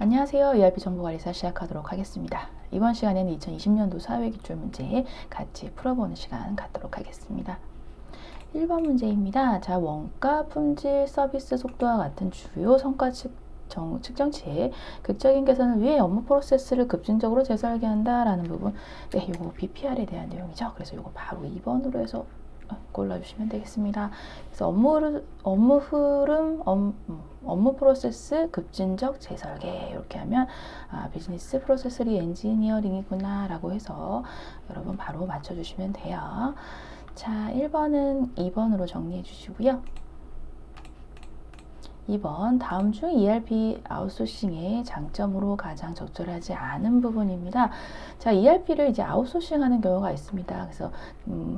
안녕하세요. ERP 정보관리사 시작하도록 하겠습니다. 이번 시간에는 2020년도 사회기출문제 같이 풀어보는 시간 갖도록 하겠습니다. 1번 문제입니다. 자, 원가, 품질, 서비스 속도와 같은 주요 성과 측정치의 극적인 개선을 위해 업무 프로세스를 급진적으로 재설계한다라는 부분. 네, 이거 BPR에 대한 내용이죠. 그래서 이거 바로 2번으로 해서 골라주시면 되겠습니다. 그래서 업무 흐름, 업무 프로세스 급진적 재설계 이렇게 하면 비즈니스 프로세스 엔지니어링이구나 라고 해서 여러분 바로 맞춰주시면 돼요. 자, 1번은 2번으로 정리해 주시고요. 2번, 다음 중 ERP 아웃소싱의 장점으로 가장 적절하지 않은 부분입니다. 자, ERP를 이제 아웃소싱하는 경우가 있습니다. 그래서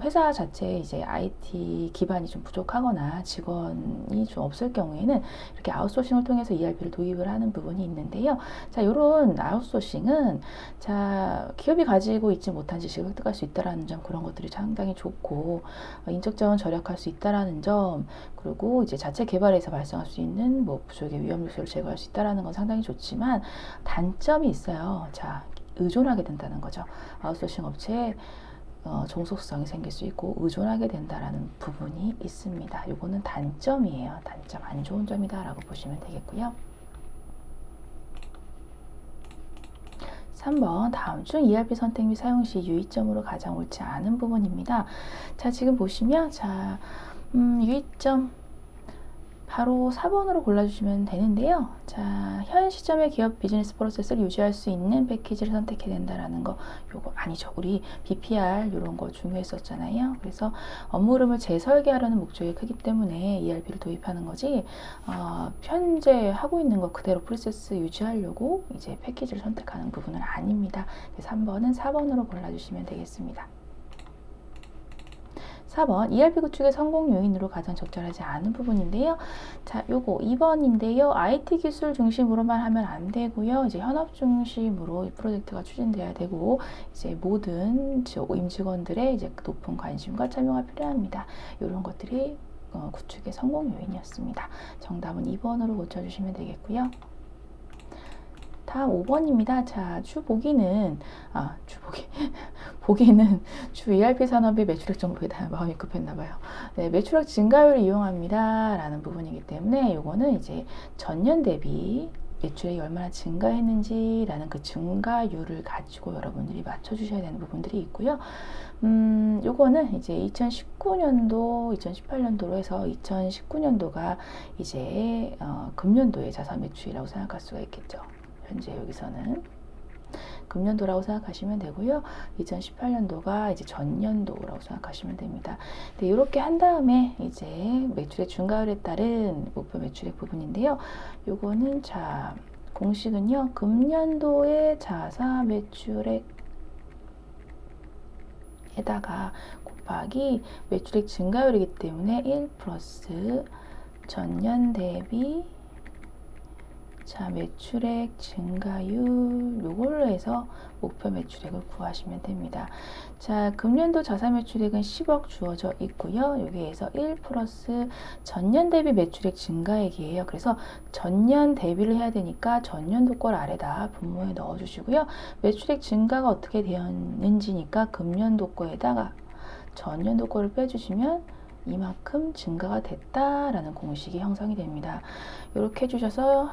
회사 자체에 이제 IT 기반이 좀 부족하거나 직원이 좀 없을 경우에는 이렇게 아웃소싱을 통해서 ERP를 도입을 하는 부분이 있는데요. 자, 이런 아웃소싱은 자, 기업이 가지고 있지 못한 지식을 획득할 수 있다라는 점, 그런 것들이 상당히 좋고 인적 자원 절약할 수 있다라는 점, 그리고 이제 자체 개발에서 발생할 수 있는 뭐 부족의 위험 요소를 제거할 수 있다라는 건 상당히 좋지만 단점이 있어요. 자, 의존하게 된다는 거죠. 아웃소싱 업체에 종속성이 생길 수 있고 의존하게 된다라는 부분이 있습니다. 요거는 단점이에요. 단점, 안 좋은 점이다라고 보시면 되겠고요. 3번, 다음 중 ERP 선택 및 사용 시 유의점으로 가장 옳지 않은 부분입니다. 자, 지금 보시면 자, 유의점 바로 4번으로 골라주시면 되는데요. 자, 현 시점의 기업 비즈니스 프로세스를 유지할 수 있는 패키지를 선택해야 된다라는 거, 요거 아니죠. 우리 BPR 이런 거 중요했었잖아요. 그래서 업무 흐름을 재설계하려는 목적이 크기 때문에 ERP를 도입하는 거지, 현재 하고 있는 거 그대로 프로세스 유지하려고 이제 패키지를 선택하는 부분은 아닙니다. 그래서 3번은 4번으로 골라주시면 되겠습니다. 4번, ERP 구축의 성공 요인으로 가장 적절하지 않은 부분인데요. 자, 요거 2번인데요. IT 기술 중심으로만 하면 안 되고요. 이제 현업 중심으로 이 프로젝트가 추진돼야 되고, 이제 모든 임직원들의 이제 높은 관심과 참여가 필요합니다. 이런 것들이 구축의 성공 요인이었습니다. 정답은 2번으로 고쳐주시면 되겠고요. 다음 5번입니다. 자, 보기는 주 ERP 산업의 매출액 정보에 대한 마음이 급했나봐요. 네, 매출액 증가율을 이용합니다. 라는 부분이기 때문에 요거는 이제 전년 대비 매출액이 얼마나 증가했는지라는 그 증가율을 가지고 여러분들이 맞춰주셔야 되는 부분들이 있고요. 요거는 이제 2019년도, 2018년도로 해서 2019년도가 이제 금년도의 자산 매출이라고 생각할 수가 있겠죠. 현재 여기서는 금년도라고 생각하시면 되고요. 2018년도가 이제 전년도라고 생각하시면 됩니다. 네, 이렇게 한 다음에 이제 매출액 증가율에 따른 목표 매출액 부분인데요. 요거는 자, 공식은요. 금년도의 자사 매출액에다가 곱하기 매출액 증가율이기 때문에 1 플러스 전년 대비 자, 매출액 증가율 요걸로 해서 목표 매출액을 구하시면 됩니다. 자, 금년도 자사 매출액은 10억 주어져 있고요. 여기에서 1 플러스 전년 대비 매출액 증가액이에요. 그래서 전년 대비를 해야 되니까 전년도 걸 아래다 분모에 넣어 주시고요. 매출액 증가가 어떻게 되었는지니까 금년도 거에다가 전년도 거를 빼주시면 이만큼 증가가 됐다라는 공식이 형성이 됩니다. 이렇게 해주셔서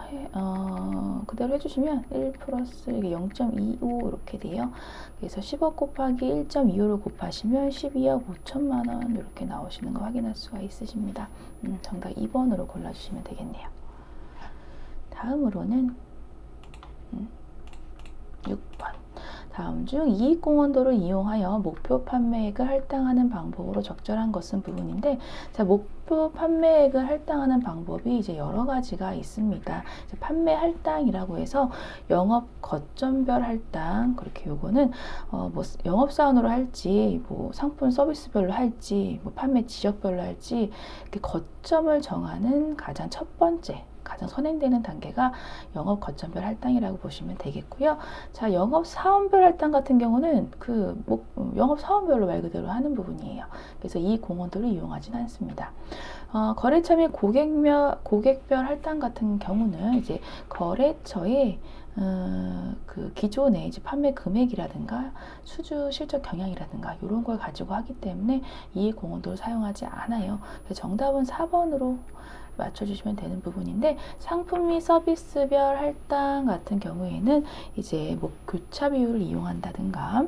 그대로 해주시면 1 플러스 이게 0.25 이렇게 돼요. 그래서 10억 곱하기 1.25를 곱하시면 12억 5천만 원 이렇게 나오시는 거 확인할 수가 있으십니다. 정답 2번으로 골라주시면 되겠네요. 다음으로는 6번. 다음 중 이익공헌도를 이용하여 목표 판매액을 할당하는 방법으로 적절한 것은 부분인데, 자, 목표 판매액을 할당하는 방법이 이제 여러 가지가 있습니다. 판매 할당이라고 해서 영업 거점별 할당, 그렇게 요거는 뭐 영업사원으로 할지, 뭐 상품 서비스별로 할지, 뭐 판매 지역별로 할지, 이렇게 거점을 정하는 가장 첫 번째, 가장 선행되는 단계가 영업 거점별 할당이라고 보시면 되겠고요. 자, 영업 사원별 할당 같은 경우는 영업 사원별로 말 그대로 하는 부분이에요. 그래서 이 공헌도를 이용하진 않습니다. 거래처 및 고객별 할당 같은 경우는 이제 거래처의 그 기존의 이제 판매 금액이라든가 수주 실적 경향이라든가 이런 걸 가지고 하기 때문에 이 공원도를 사용하지 않아요. 그래서 정답은 4번으로 맞춰주시면 되는 부분인데, 상품 및 서비스별 할당 같은 경우에는 이제 뭐 교차 비율을 이용한다든가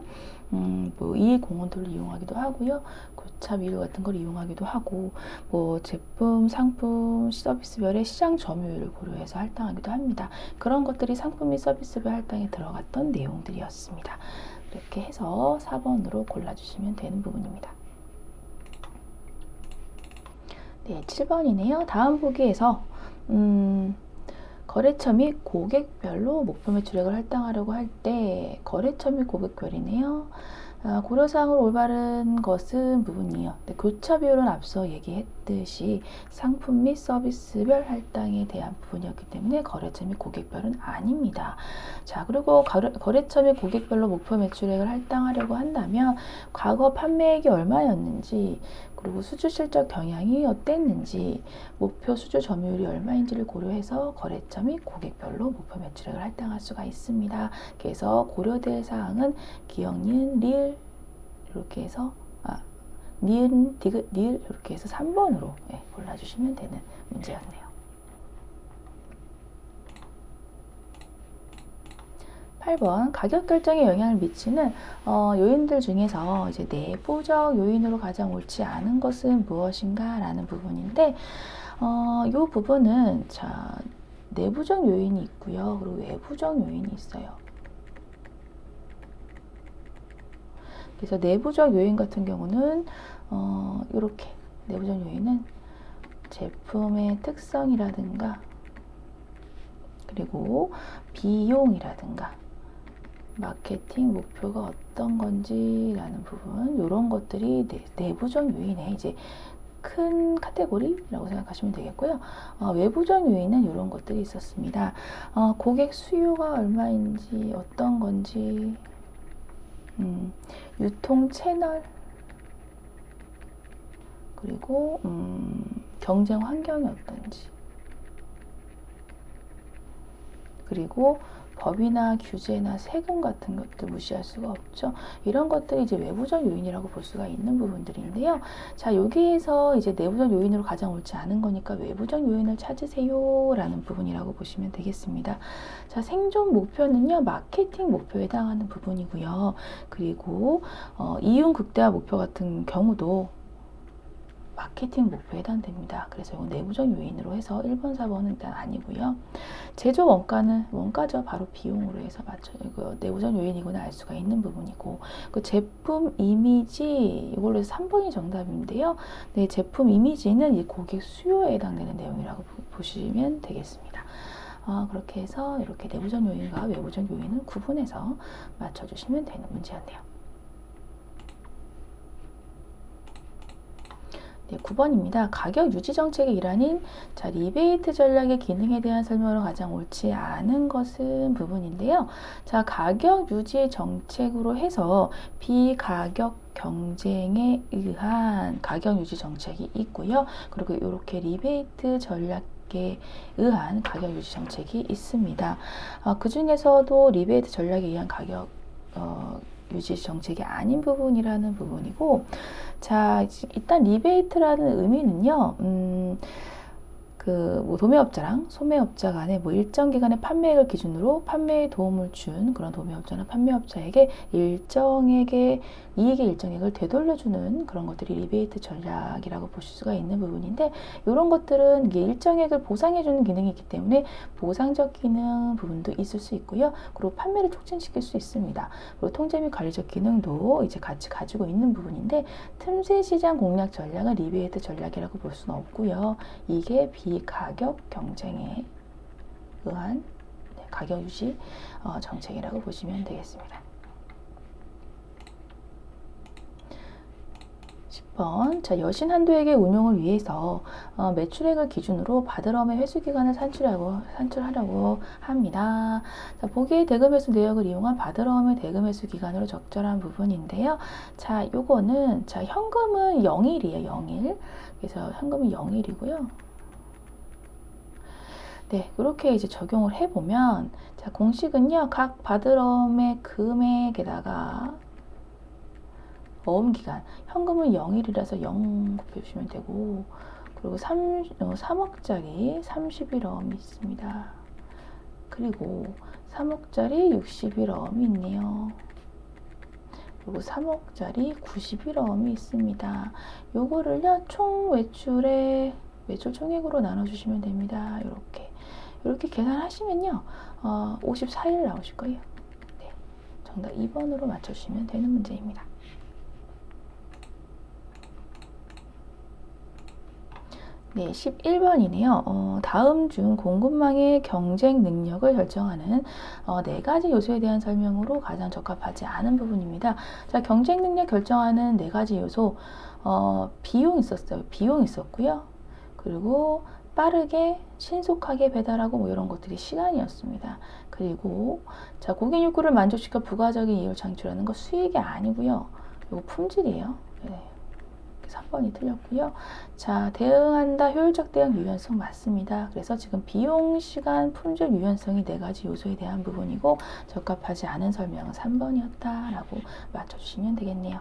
뭐 이익 공원도를 이용하기도 하고요. 교차 비율 같은 걸 이용하기도 하고, 뭐 제품, 상품, 서비스별의 시장 점유율을 고려해서 할당하기도 합니다. 그런 것들이 상품 및 서비스별 할당에 들어갔던 내용들이었습니다. 이렇게 해서 4번으로 골라주시면 되는 부분입니다. 네, 7번이네요. 다음 보기에서 거래처 및 고객별로 목표 매출액을 할당하려고 할 때, 거래처 및 고객별이네요. 고려사항으로 올바른 것은 부분이요. 교차 비율은 앞서 얘기했듯이 상품 및 서비스별 할당에 대한 부분이었기 때문에 거래처 및 고객별은 아닙니다. 자, 그리고 거래처 및 고객별로 목표 매출액을 할당하려고 한다면 과거 판매액이 얼마였는지, 그리고 수주 실적 경향이 어땠는지, 목표 수주 점유율이 얼마인지를 고려해서 거래처 및 고객별로 목표 매출액을 할당할 수가 있습니다. 그래서 고려될 사항은 기억, 니은, 리을 이렇게 해서 니은, 디귿, 리을 이렇게 해서 3번으로 골라주시면 되는 문제였네요. 8번, 가격 결정에 영향을 미치는 요인들 중에서 이제 내부적 요인으로 가장 옳지 않은 것은 무엇인가 라는 부분인데, 이 부분은 자, 내부적 요인이 있고요. 그리고 외부적 요인이 있어요. 그래서 내부적 요인 같은 경우는 이렇게 내부적 요인은 제품의 특성이라든가 그리고 비용이라든가 마케팅 목표가 어떤 건지라는 부분, 이런 것들이 내부적 요인의 이제 큰 카테고리라고 생각하시면 되겠고요. 외부적 요인은 이런 것들이 있었습니다. 고객 수요가 얼마인지, 어떤 건지, 유통 채널, 그리고 경쟁 환경이 어떤지, 그리고 법이나 규제나 세금 같은 것들 무시할 수가 없죠. 이런 것들이 이제 외부적 요인이라고 볼 수가 있는 부분들인데요. 자, 여기에서 이제 내부적 요인으로 가장 옳지 않은 거니까 외부적 요인을 찾으세요 라는 부분이라고 보시면 되겠습니다. 자, 생존 목표는요, 마케팅 목표에 해당하는 부분이고요. 그리고 이윤 극대화 목표 같은 경우도 마케팅 목표에 해당됩니다. 그래서 이건 내부적 요인으로 해서 1번, 4번은 일단 아니고요. 제조 원가죠. 바로 비용으로 해서 내부적 요인이구나 알 수가 있는 부분이고, 그 제품 이미지, 이걸로 해서 3번이 정답인데요. 네, 제품 이미지는 이 고객 수요에 해당되는 내용이라고 보시면 되겠습니다. 그렇게 해서 이렇게 내부적 요인과 외부적 요인을 구분해서 맞춰주시면 되는 문제였네요. 네, 9번입니다. 가격 유지 정책의 일환인 리베이트 전략의 기능에 대한 설명으로 가장 옳지 않은 것은 부분인데요. 자, 가격 유지 정책으로 해서 비가격 경쟁에 의한 가격 유지 정책이 있고요. 그리고 이렇게 리베이트 전략에 의한 가격 유지 정책이 있습니다. 그 중에서도 리베이트 전략에 의한 가격 유지 정책이 아닌 부분이라는 부분이고, 자, 일단 리베이트라는 의미는요, 뭐 도매업자랑 소매업자 간에 뭐 일정 기간의 판매액을 기준으로 판매에 도움을 준 그런 도매업자나 판매업자에게 일정액의 이익의 일정액을 되돌려주는 그런 것들이 리베이트 전략이라고 보실 수가 있는 부분인데, 이런 것들은 이게 일정액을 보상해주는 기능이 있기 때문에 보상적 기능 부분도 있을 수 있고요. 그리고 판매를 촉진시킬 수 있습니다. 그리고 통제 및 관리적 기능도 이제 같이 가지고 있는 부분인데, 틈새 시장 공략 전략은 리베이트 전략이라고 볼 수는 없고요. 이게 비가격 경쟁에 의한 가격 유지 정책이라고 보시면 되겠습니다. 10번. 자, 여신 한도액의 운용을 위해서 매출액을 기준으로 바드럼의 회수기간을 산출하려고 합니다. 자, 보기의 대금회수 내역을 이용한 바드럼의 대금회수 기간으로 적절한 부분인데요. 자, 요거는 자, 현금은 0일이에요. 0일. 그래서 현금은 0일이고요. 네, 그렇게 이제 적용을 해보면 자, 공식은요. 각 바드럼의 금액에다가 어음기간, 현금은 0일이라서 0 곱해주시면 되고, 그리고 3억짜리 31어음이 있습니다. 그리고 3억짜리 61어음이 있네요. 그리고 3억짜리 91어음이 있습니다. 요거를요, 총 매출 총액으로 나눠주시면 됩니다. 이렇게 계산하시면요, 54일 나오실 거예요. 네, 정답 2번으로 맞춰주시면 되는 문제입니다. 네, 11번이네요. 다음 중 공급망의 경쟁 능력을 결정하는 4가지 요소에 대한 설명으로 가장 적합하지 않은 부분입니다. 자, 경쟁 능력 결정하는 4가지 요소, 비용 있었어요. 비용 있었고요. 그리고 빠르게 신속하게 배달하고 뭐 이런 것들이 시간이었습니다. 그리고 자, 고객 욕구를 만족시켜 부가적인 이익을 창출하는 거 수익이 아니고요. 이거 품질이에요. 네. 3번이 틀렸고요. 자, 대응한다. 효율적 대응 유연성 맞습니다. 그래서 지금 비용, 시간, 품질, 유연성이 4가지 요소에 대한 부분이고 적합하지 않은 설명은 3번이었다라고 맞춰주시면 되겠네요.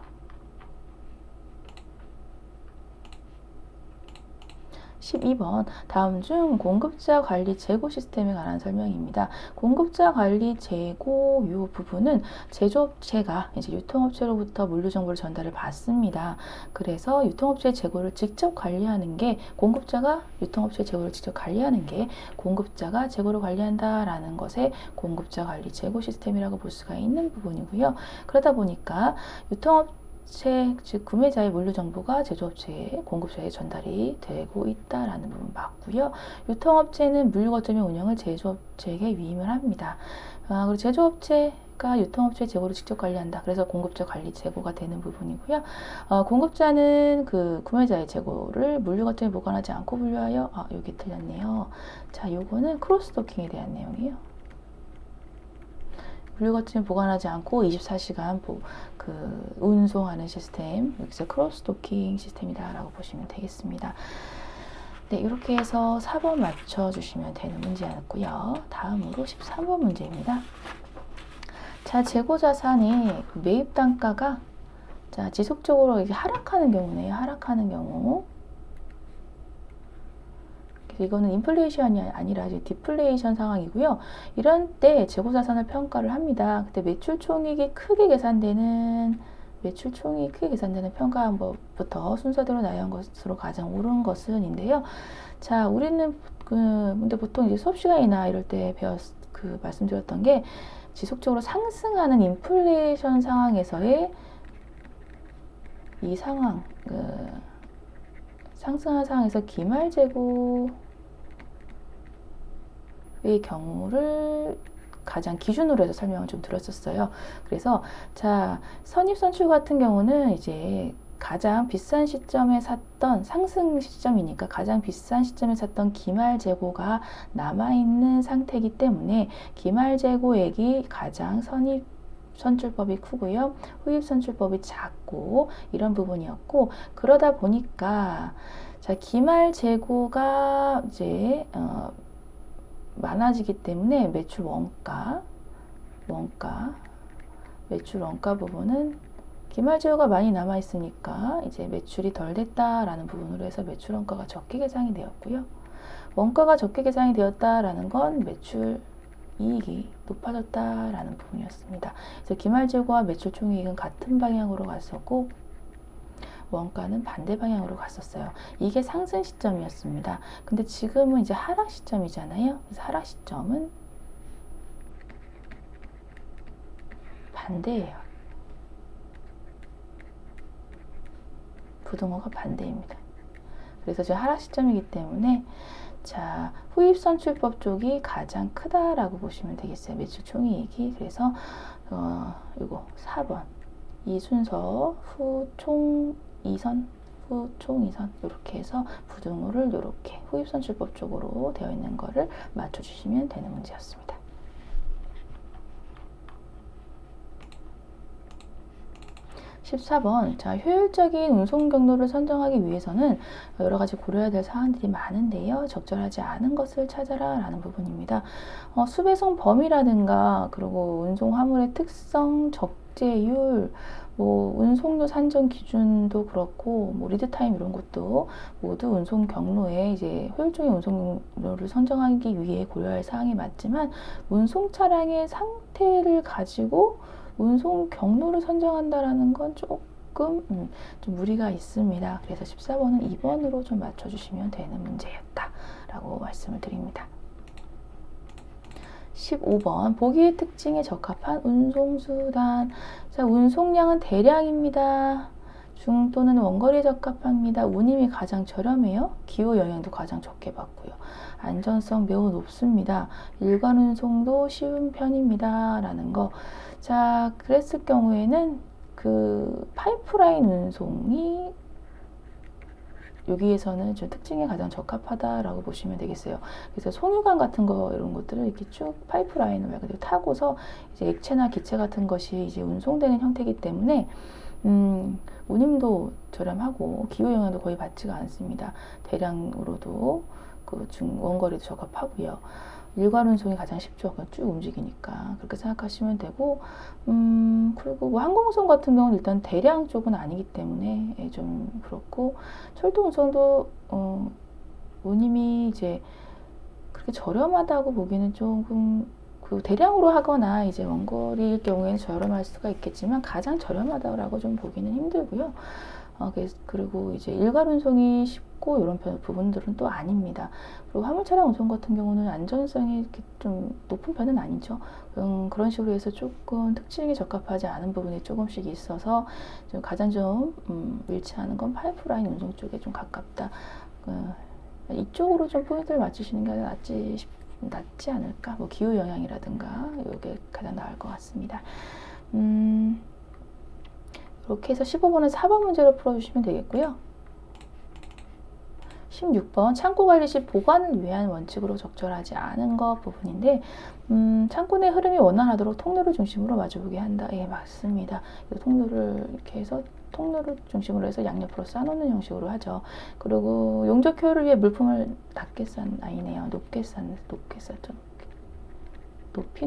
12번. 다음 중 공급자 관리 재고 시스템에 관한 설명입니다. 공급자 관리 재고 이 부분은 제조업체가 이제 유통업체로부터 물류 정보를 전달을 받습니다. 그래서 유통업체의 재고를 직접 관리하는 게 공급자가 유통업체의 재고를 직접 관리하는 게 공급자가 재고를 관리한다라는 것에 공급자 관리 재고 시스템이라고 볼 수가 있는 부분이고요. 그러다 보니까 즉 구매자의 물류 정보가 제조업체에 공급자에 전달이 되고 있다라는 부분 맞고요. 유통업체는 물류 거점의 운영을 제조업체에게 위임을 합니다. 그리고 제조업체가 유통업체 재고를 직접 관리한다. 그래서 공급자 관리 재고가 되는 부분이고요. 공급자는 그 구매자의 재고를 물류 거점에 보관하지 않고 분류하여 여기 틀렸네요. 자, 요거는 크로스도킹에 대한 내용이에요. 물류 거점에 보관하지 않고 24시간 운송하는 시스템, 여기서 크로스도킹 시스템이다라고 보시면 되겠습니다. 네, 이렇게 해서 4번 맞춰주시면 되는 문제였고요. 다음으로 13번 문제입니다. 자, 재고자산의 매입 단가가 자, 지속적으로 이게 하락하는 경우네요. 하락하는 경우. 이거는 인플레이션이 아니라 이제 디플레이션 상황이고요. 이런 때 재고자산을 평가를 합니다. 그때 매출 총액이 크게 계산되는 평가 방법부터 순서대로 나열한 것으로 가장 옳은 것은인데요. 자, 우리는 근데 보통 이제 수업 시간이나 이럴 때 말씀드렸던 게 지속적으로 상승하는 인플레이션 상황에서의 이 상황, 상승한 상황에서 기말재고의 경우를 가장 기준으로 해서 설명을 좀 드렸었어요. 그래서 자, 선입선출 같은 경우는 이제 가장 비싼 시점에 샀던 상승 시점이니까 가장 비싼 시점에 샀던 기말재고가 남아있는 상태이기 때문에 기말재고액이 가장 선출법이 크고요. 후입선출법이 작고 이런 부분이었고 그러다 보니까 자, 기말재고가 이제 많아지기 때문에 매출 원가 부분은 기말재고가 많이 남아있으니까 이제 매출이 덜 됐다라는 부분으로 해서 매출 원가가 적게 계산이 되었고요. 원가가 적게 계산이 되었다라는 건 매출 이익이 높아졌다라는 부분이었습니다. 그래서 기말재고와 매출 총이익은 같은 방향으로 갔었고 원가는 반대 방향으로 갔었어요. 이게 상승 시점이었습니다. 근데 지금은 이제 하락 시점이잖아요. 그래서 하락 시점은 반대예요. 부등호가 반대입니다. 그래서 지금 하락 시점이기 때문에 자, 후입선출법 쪽이 가장 크다라고 보시면 되겠어요. 매출 총이익이. 그래서 이거 4번 이 순서 후 총 2선 후총 2선 이렇게 해서 부등호를 이렇게 후입선출법 쪽으로 되어 있는 거를 맞춰주시면 되는 문제였습니다. 14번. 자, 효율적인 운송 경로를 선정하기 위해서는 여러 가지 고려해야 될 사항들이 많은데요. 적절하지 않은 것을 찾아라 라는 부분입니다. 수배송 범위라든가 그리고 운송 화물의 특성, 적재율, 뭐 운송료 산정 기준도 그렇고 뭐 리드타임 이런 것도 모두 운송 경로에 이제 효율적인 운송 경로를 선정하기 위해 고려할 사항이 맞지만 운송 차량의 상태를 가지고 운송 경로를 선정한다라는 건 조금 좀 무리가 있습니다. 그래서 14번은 2번으로 좀 맞춰주시면 되는 문제였다라고 말씀을 드립니다. 15번 보기의 특징에 적합한 운송수단. 자, 운송량은 대량입니다. 중 또는 원거리에 적합합니다. 운임이 가장 저렴해요. 기후 영향도 가장 적게 받고요. 안전성 매우 높습니다. 일관 운송도 쉬운 편입니다. 라는 거. 자, 그랬을 경우에는 그 파이프라인 운송이 여기에서는 좀 특징에 가장 적합하다라고 보시면 되겠어요. 그래서 송유관 같은 거 이런 것들을 이렇게 쭉 파이프라인을 말 그대로 타고서 이제 액체나 기체 같은 것이 이제 운송되는 형태이기 때문에 운임도 저렴하고 기후 영향도 거의 받지가 않습니다. 대량으로도 그 원거리도 적합하고요. 일괄 운송이 가장 쉽죠. 쭉 움직이니까 그렇게 생각하시면 되고 그리고 뭐 항공운송 같은 경우는 일단 대량 쪽은 아니기 때문에 좀 그렇고 철도 운송도 운임이 이제 그렇게 저렴하다고 보기는 조금 그 대량으로 하거나 이제 원거리일 경우에는 저렴할 수가 있겠지만 가장 저렴하다고 좀 보기는 힘들고요. 그리고 이제 일괄 운송이 쉽고 이런 부분들은 또 아닙니다. 그리고 화물 차량 운송 같은 경우는 안전성이 이렇게 좀 높은 편은 아니죠. 그런 식으로 해서 조금 특징에 적합하지 않은 부분이 조금씩 있어서 좀 가장 좀 일치하는 건 파이프라인 운송 쪽에 좀 가깝다. 이쪽으로 좀 포인트를 맞추시는 게 낫지 않을까? 뭐 기후 영향이라든가 이게 가장 나을 것 같습니다. 이렇게 해서 15번은 4번 문제로 풀어주시면 되겠고요. 16번 창고관리 시 보관을 위한 원칙으로 적절하지 않은 것 부분인데 창고 내 흐름이 원활하도록 통로를 중심으로 마주보게 한다. 예, 맞습니다. 통로를 이렇게 해서 통로를 중심으로 해서 양옆으로 쌓아놓는 형식으로 하죠. 그리고 용적 효율을 위해 물품을 낮게 싼 아니네요. 높게 쌌죠. 높이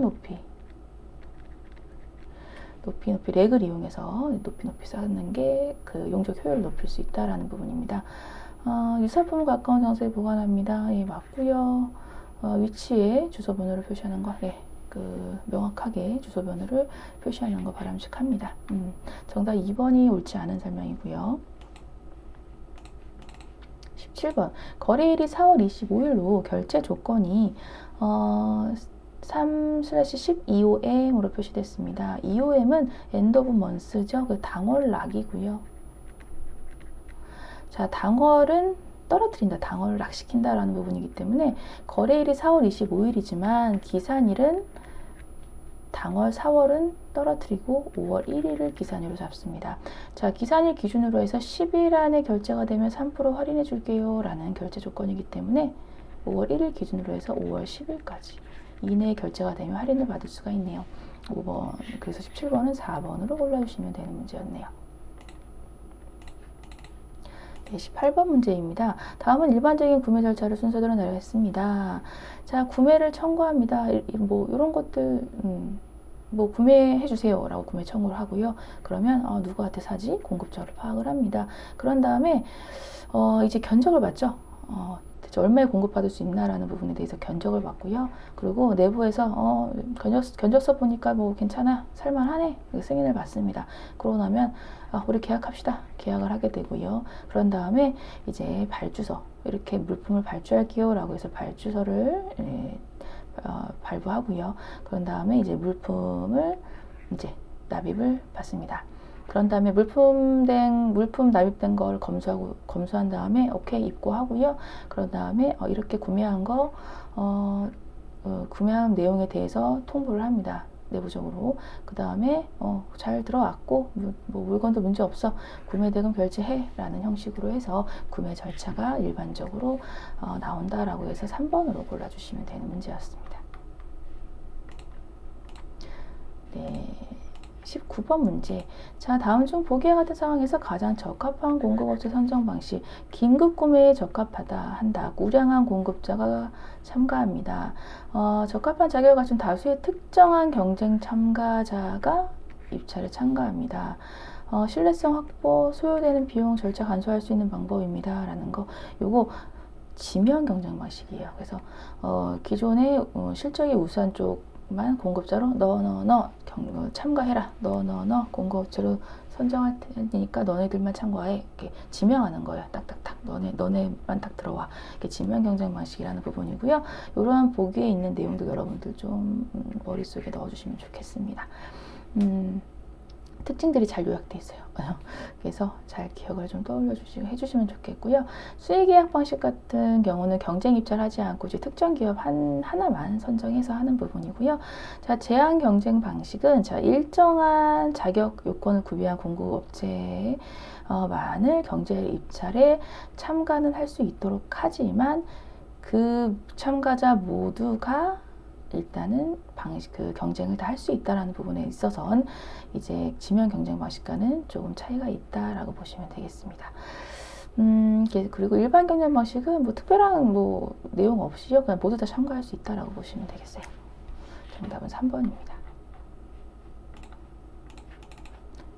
렉을 이용해서 높이 쌓는 게 그 용적 효율을 높일 수 있다라는 부분입니다. 유사품을 가까운 장소에 보관합니다. 예, 맞고요. 위치에 주소 번호를 표시하는 거, 예, 그 명확하게 주소 번호를 표시하는 거 바람직합니다. 정답 2번이 옳지 않은 설명이고요. 17번 거래일이 4월 25일로 결제 조건이 3/12OM으로 표시됐습니다. EOM은 end of month죠. 그 당월락이고요. 자, 당월은 떨어뜨린다, 당월을 락시킨다라는 부분이기 때문에 거래일이 4월 25일이지만 기산일은 당월 4월은 떨어뜨리고 5월 1일을 기산일로 잡습니다. 자, 기산일 기준으로 해서 10일 안에 결제가 되면 3% 할인해 줄게요 라는 결제 조건이기 때문에 5월 1일 기준으로 해서 5월 10일까지 이내에 결제가 되면 할인을 받을 수가 있네요. 5번, 그래서 17번은 4번으로 골라주시면 되는 문제였네요. 18번 문제입니다. 다음은 일반적인 구매 절차를 순서대로 나열했습니다. 자, 구매를 청구합니다. 뭐 이런 것들 뭐 구매해 주세요 라고 구매 청구를 하고요. 그러면 누구한테 사지? 공급처를 파악을 합니다. 그런 다음에 이제 견적을 받죠. 대체 얼마에 공급받을 수 있나라는 부분에 대해서 견적을 받고요. 그리고 내부에서 견적서 보니까 뭐 괜찮아, 살만하네, 승인을 받습니다. 그러고 나면 우리 계약합시다. 계약을 하게 되고요. 그런 다음에 이제 발주서, 이렇게 물품을 발주할게요 라고 해서 발주서를 발부하고요. 그런 다음에 이제 물품을 이제 납입을 받습니다. 그런 다음에 물품 납입된 걸 검수한 다음에 오케이 입고하고요. 그런 다음에 이렇게 구매한 거 구매한 내용에 대해서 통보를 합니다. 내부적으로. 그 다음에 잘 들어왔고 뭐 물건도 문제 없어, 구매 대금 결제해 라는 형식으로 해서 구매 절차가 일반적으로 나온다라고 해서 3번으로 골라주시면 되는 문제였습니다. 네, 19번 문제. 자, 다음 중 보기와 같은 상황에서 가장 적합한 공급업체 선정 방식. 긴급 구매에 적합하다 한다. 우량한 공급자가 참가합니다. 적합한 자격을 갖춘 다수의 특정한 경쟁 참가자가 입찰에 참가합니다. 신뢰성 확보, 소요되는 비용 절차 간소화할 수 있는 방법입니다. 라는 거. 요거 지면 경쟁 방식이에요. 그래서 기존의 실적이 우수한 쪽만 공급자로 너 참가해라. 너 공급업체로 선정할 테니까 너네들만 참가해. 이렇게 지명하는 거예요. 딱딱딱. 너네만 딱 들어와. 이게 지면 경쟁 방식이라는 부분이고요. 이러한 보기에 있는 내용도 여러분들 좀 머릿속에 넣어주시면 좋겠습니다. 특징들이 잘 요약돼 있어요. 그래서 잘 기억을 좀 떠올려 해주시면 좋겠고요. 수의계약 방식 같은 경우는 경쟁 입찰하지 않고 이제 특정 기업 하나만 선정해서 하는 부분이고요. 자, 제한 경쟁 방식은 자, 일정한 자격 요건을 구비한 공급업체만을 경쟁 입찰에 참가는 할 수 있도록 하지만 그 참가자 모두가 일단은 그 경쟁을 다 할 수 있다라는 부분에 있어서는 이제 지면 경쟁 방식과는 조금 차이가 있다라고 보시면 되겠습니다. 그리고 일반 경쟁 방식은 뭐 특별한 뭐 내용 없이요, 그냥 모두 다 참가할 수 있다라고 보시면 되겠어요. 정답은 3번입니다.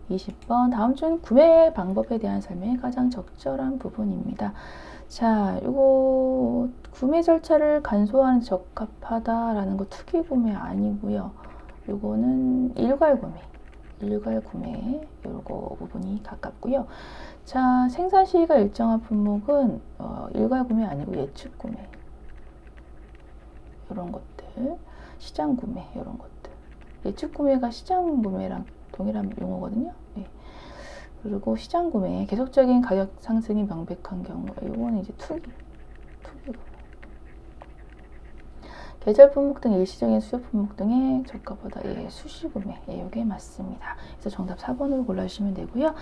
20번. 다음 중 구매 방법에 대한 설명이 가장 적절한 부분입니다. 자, 요거 구매 절차를 간소화하는 데 적합하다라는 거 투기 구매 아니고요. 요거는 일괄 구매 요거 부분이 가깝고요. 자, 생산 시기가 일정한 품목은 일괄 구매 아니고 예측 구매. 요런 것들. 시장 구매 요런 것들. 예측 구매가 시장 구매랑 동일한 용어거든요. 네. 그리고 시장 구매, 계속적인 가격 상승이 명백한 경우, 이거는 이제 투기 구매. 계절 품목 등 일시적인 수요 품목 등의 적합하다. 예, 수시 구매. 예, 이게 맞습니다. 그래서 정답 4번으로 골라주시면 되고요.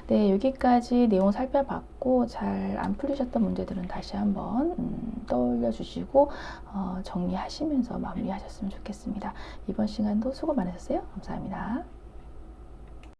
네, 여기까지 내용 살펴봤고 잘 안 풀리셨던 문제들은 다시 한번 떠올려 주시고 정리하시면서 마무리하셨으면 좋겠습니다. 이번 시간도 수고 많으셨어요. 감사합니다.